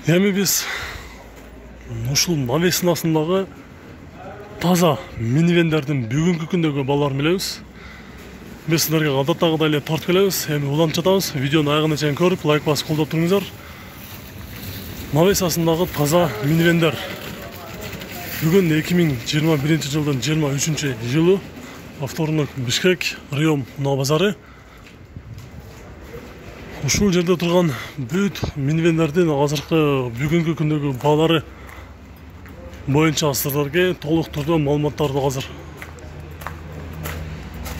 Эми биз ушул Мавесинасындагы таза минивендердин бүгүнкү күндөгү баларын билебиз. Биз силерге адаттагыдай эле тартып келебиз. Эми улантып жатабыз. Видеону аягына чейин көрүп, лайк басып колдоп туруңуздар. Мавесинасындагы таза минивендер. Бүгүн 2021 жылдын 23-жылы авторунук Бишкек, Район унаа базары. Ушул жерде турган бүт минивендердин азыркы бүгүнкү күндөгү баалары боюнча сиздерге толук түрдө маалыматтарды азыр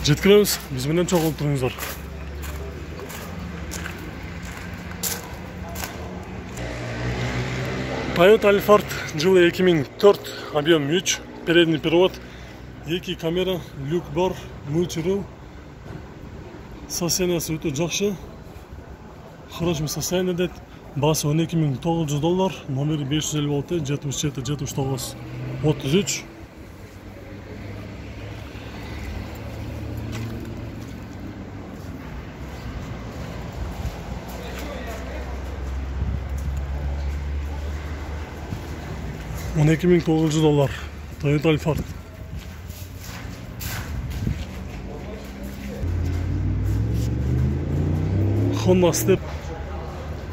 жеткиребиз. Биз менен чогулуп туруңуздар. Toyota Alphard жылы 2004, объем 3, передний привод, 2 камера, люк бар, мультирул. Состояниясы өтө жакшы. В хорошем состоянии дейт. Басы $12,900, номери 556 77 79 33. $12,900 Toyota Alphard.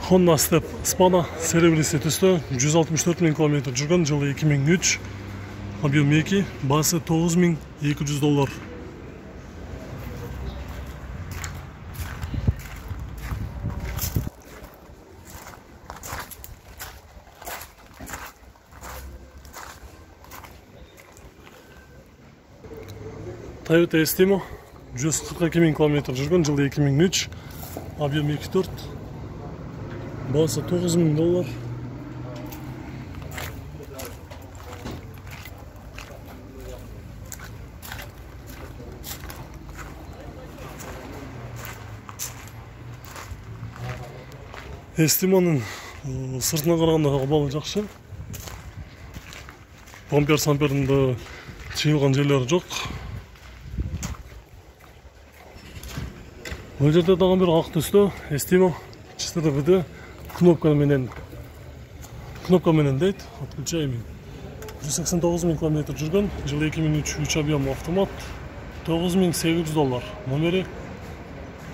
Honda Step Spada серебристый түстө 164 000 км жүргөн, жылы 2003, объем 2, басы $9,200. Toyota Estimo 142 000 км жүргөн, жылы 2003, объем 2.4, басы $9,000. Estimo'nун сыртына караганда абалы жакшы. Бампер-самперинде чыйылган жерлери жок. Бул жерде дагы бир ак түстө Estimo 4WD кнопка менен дейт. Отключаемый. 189 000 км жүргөн, жылы 2003, 3 объем автомат, $9,800. Номери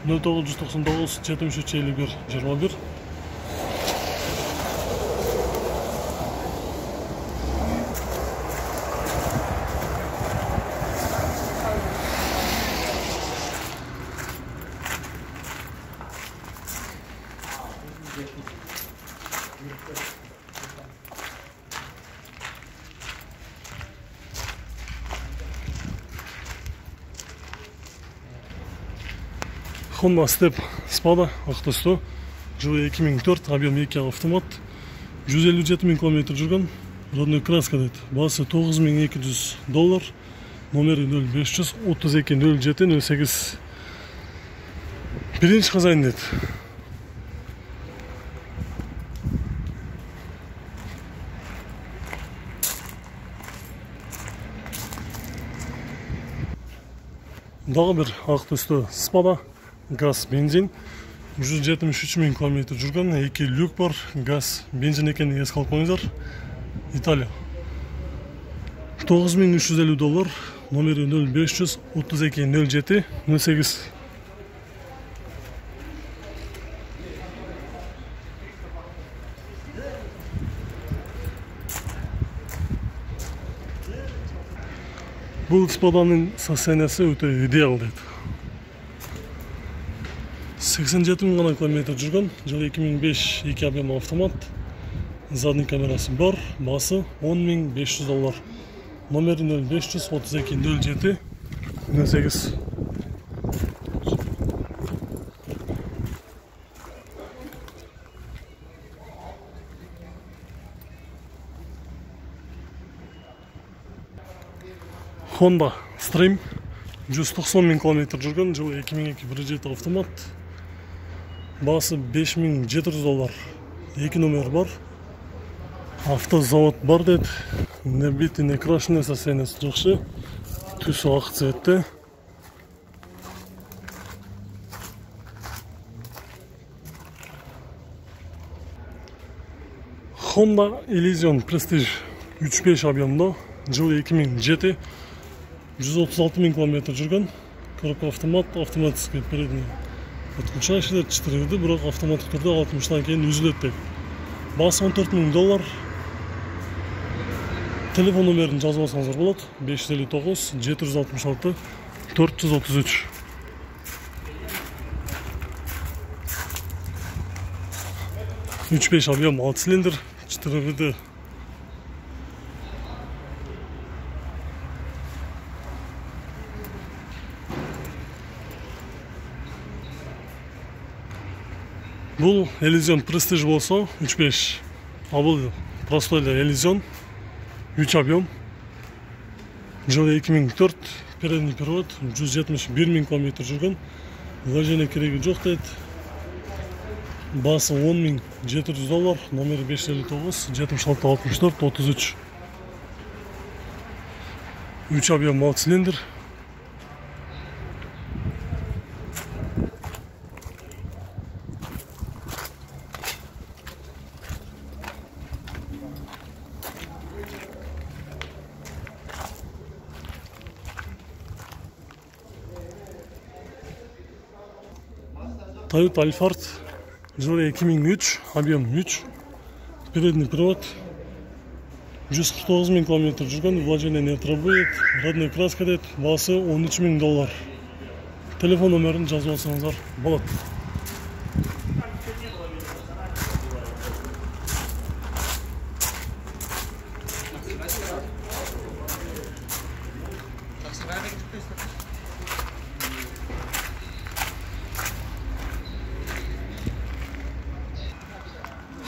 0999 73 51 21. Honda Step Spada ак түстө, жылы 2004, объем 2 автомат, 157 000 км жүргөн, родной краска дейт. Басы $9,200, номери 0500 32 07 08. Биринчи казайын дейт. Дагы бир ак түстө Spada, газ, бензин, 173 000 км жүргөн, 2 люк бар, газ, бензин экенин эске алып коюңуздар. Италия. $9,350, номери 0500 32 07 08. Бул Спаданын состояниясы өтө идеал дейт. 87 000 гана км жүргөн, жылы 2005, 2 объем автомат, задний камерасы бар, басы $10,500. Номери 0500 32 07 08. Honda Stream 190 000 км жүргөн, жылы 2002, 1.7 автомат, басы $5,700. 2 номер бар. Автозавод бар дейт. Не бит, не крашеный, состояниясы жакшы. Түсү ак цветте. Honda Elysion Prestige 3.5 объемда, жылы 2007, 136 000 км жүрген, коробка автомат, автоматический передний отключающий 4 виді, бірақ автоматтық түрде 60-тан кейін үзіледі. Басы $14 000. Телефон номерін жазып алсаңыздар болады. 559 766 433. Üç beş объем, 6 цилиндр, 4 виді. Бұл Elysion Prestige болса 3.5. А бұл простой Elysion 3 объем. Жылы 2004, передний привод, 171 000 км жүрген. Вложение керегі жоқ дейді. Басы $10.700, номері 559 76 64 33. 3 объем, 6 цилиндр. Toyota Alphard, жылы 2003, объем 3, передний привод, 149 000 км жүрген, вложение не требует, родной краска дейді, басы $13 000. Телефон номерін жазып алсаңыздар болады.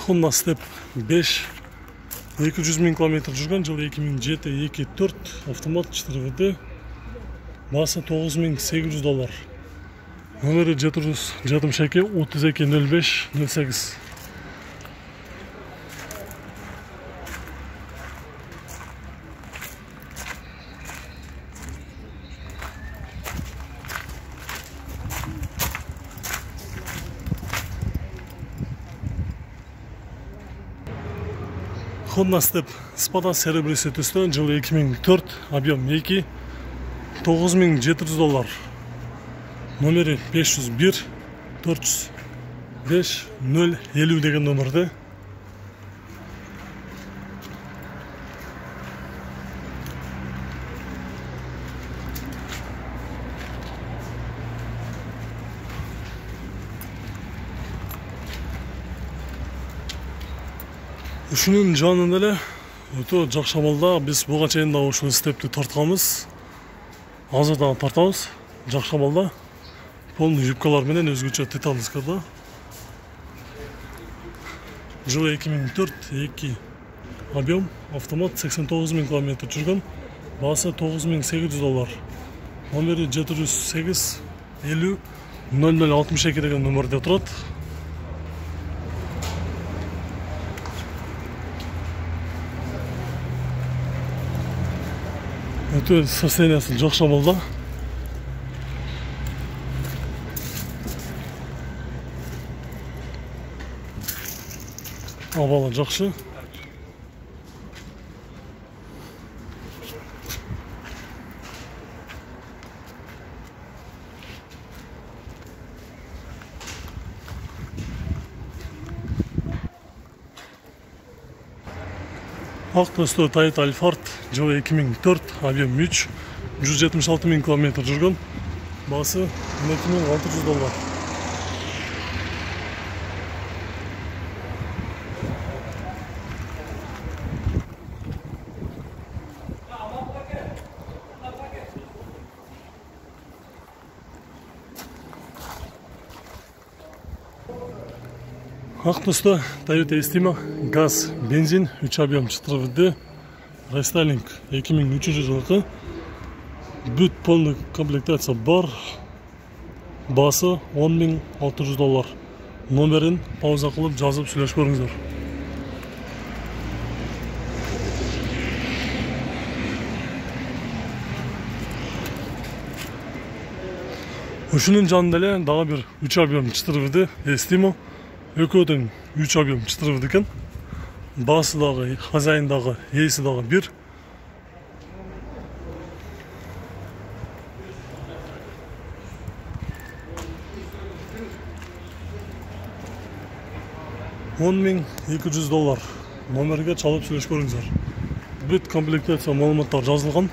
Honda Step 5, 200 000 км жүрген, жылы 2007, 2.4, автомат 4 виді, басы $9.800. Номері 762 32 05 08. Honda Step Spada серебряный түсті, жылы 2004, объем 2, $9.700. Номері 501 405 050 деген номерді. Ушунун жанында эле өтө жакшамалда биз буга чейин да ушул степти тартканбыз. Азыр дагы тартабыз. Жакшамалда полный юбкалар менен өзгөчө титанскада. Жылы 2004, 2 объем, автомат 89 000 км жүргөн, басы $9.800. Номери 708 50 0062 деген номерде турат. Өтө состояниясы жакшамалда. Абалы жакшы. Ак төстө Toyota Alphard, жылы 2004, объем 3, 176 000 км жүргөн, басы $12.600. Ак төстө Toyota Estima, газ, бензин, 3 объем 4 виді, рестайлинг 2003 жылғы, бүт полный комплектация бар, басы $10.600. Номерін пауза қылып жазып сүйлөшүп көрүңүздөр. Ушунун жанында эле дагы бир 3 объем 4 виді Estima. Ököden 3 объем 4 виді екен. басы дағы, хозяиндағы, иесі дағы бір. $10.200 номерге чалып сөйлешіп көріңіздер. Бүт комплектация маалыматтар жазылған.